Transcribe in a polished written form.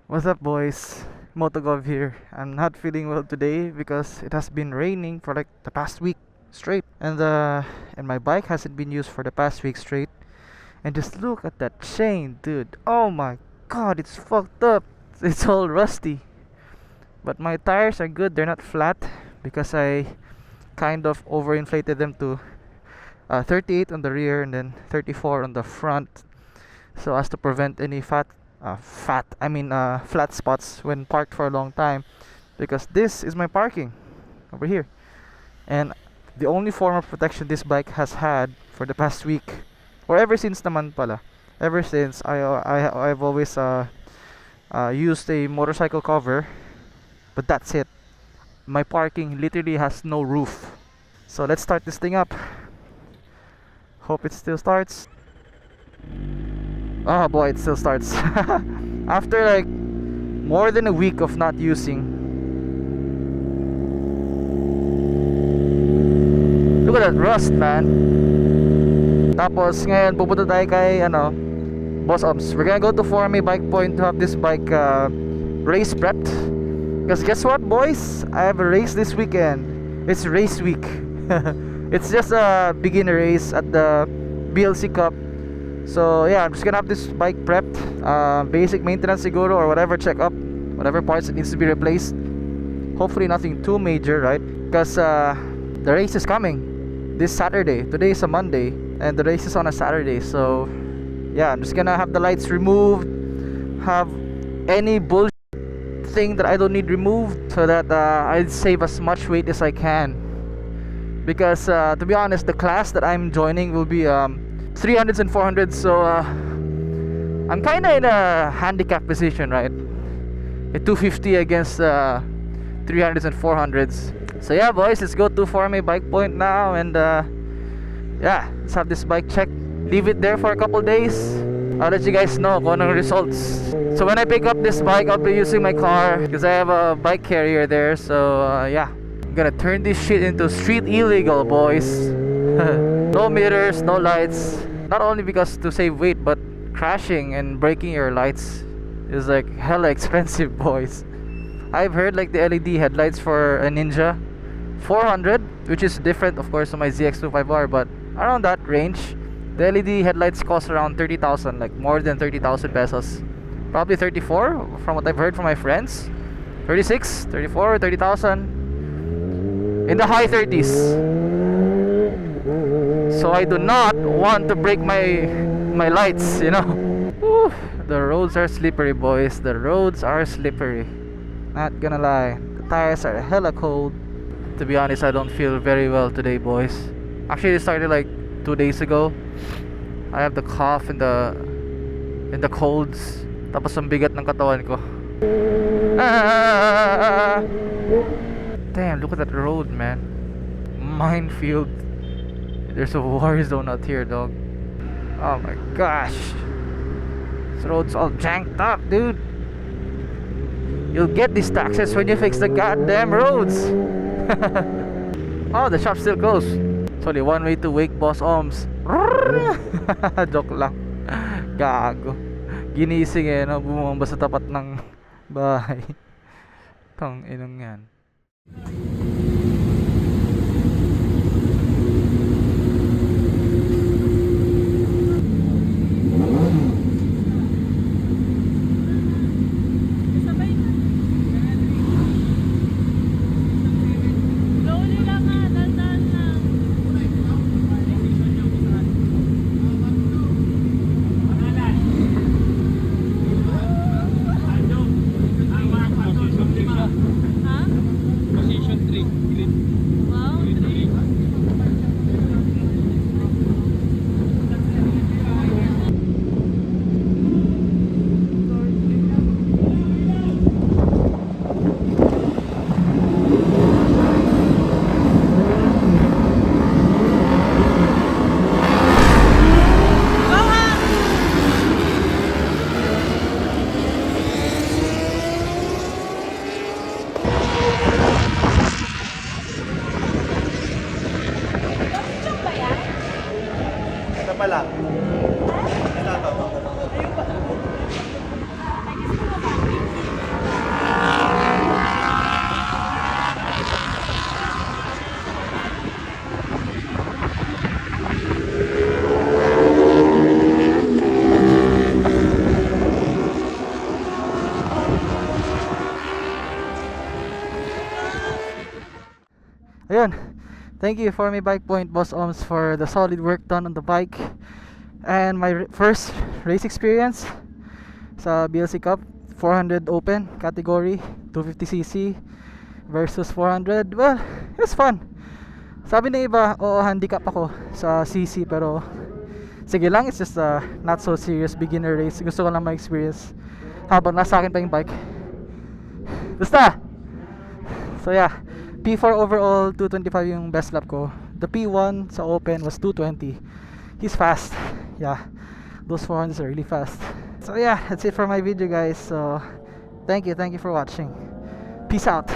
What's up, boys? Motogov here. I'm not feeling well today because it has been raining for like the past week straight, and my bike hasn't been used for the past week straight. And just look at that chain, dude. Oh my god, it's fucked up. It's all rusty. But my tires are good. They're not flat because I kind of overinflated them to 38 on the rear and then 34 on the front, so as to prevent any flat spots when parked for a long time, because this is my parking over here, and the only form of protection this bike has had for the past week, or ever since naman pala, ever since I've always used a motorcycle cover, but that's it. My parking literally has no roof. So let's start this thing up. Hope it still starts. Oh boy, it still starts. After like more than a week of not using. Look at that rust, man. Tapos ngayon pupunta tayo kay Boss Oms. We're gonna go to Forme Bikepoint to have this bike race prepped. Because guess what, boys? I have a race this weekend. It's race week. It's just a beginner race at the BLC Cup. So yeah, I'm just gonna have this bike prepped, basic maintenance siguro, or whatever checkup, whatever parts that needs to be replaced. Hopefully nothing too major, right? Because the race is coming this Saturday. Today is a Monday and the race is on a Saturday. So yeah, I'm just gonna have the lights removed, have any bullshit thing that I don't need removed, so that I save as much weight as I can. Because to be honest, the class that I'm joining will be 300s and 400s, so I'm kind of in a handicap position, right? A 250 against 300s and 400s. So yeah, boys, let's go to Forme Bikepoint now, and yeah, let's have this bike checked. Leave it there for a couple days. I'll let you guys know kung anong results. So when I pick up this bike, I'll be using my car because I have a bike carrier there. So yeah, I'm gonna turn this shit into street illegal, boys. No mirrors, no lights. Not only because to save weight, but crashing and breaking your lights is like hella expensive, boys. I've heard like the LED headlights for a Ninja 400, which is different of course to my ZX25R, but around that range. The LED headlights cost around 30,000, like more than 30,000 pesos. Probably 34 from what I've heard from my friends. 36, 34, 30,000. In the high 30s. So I do not want to break my lights, you know. Whew, the roads are slippery, boys. The roads are slippery. Not gonna lie. The tires are hella cold. To be honest, I don't feel very well today, boys. Actually, it started like 2 days ago. I have the cough and the colds. Tapos ang bigat ng katawan ko. Damn, look at that road, man. Minefield. There's a war zone out here, dog. Oh my gosh. This road's all janked up, dude. You'll get these taxes when you fix the goddamn roads. Oh, the shop's still closed. It's only one way to wake Boss Oms. Joke lang. Gago. Ginising no? Bumamba sa tapat ng bahay. Tong inong yan. Position 3. Ayun, thank you for my Bikepoint Boss Oms for the solid work done on the bike. And my first race experience sa BLC Cup 400 open category, 250cc versus 400. Well, it was fun. Sabi ng iba, oo, handicap ako sa CC, pero sige lang, it's just a not so serious beginner race. Gusto ko lang ma-experience habang nasa akin pa yung bike. Basta! So yeah, P4 overall, 225 yung best lap ko. The P1 sa open was 220. He's fast. Yeah, those 400s are really fast. So yeah, that's it for my video, guys. So thank you for watching. Peace out.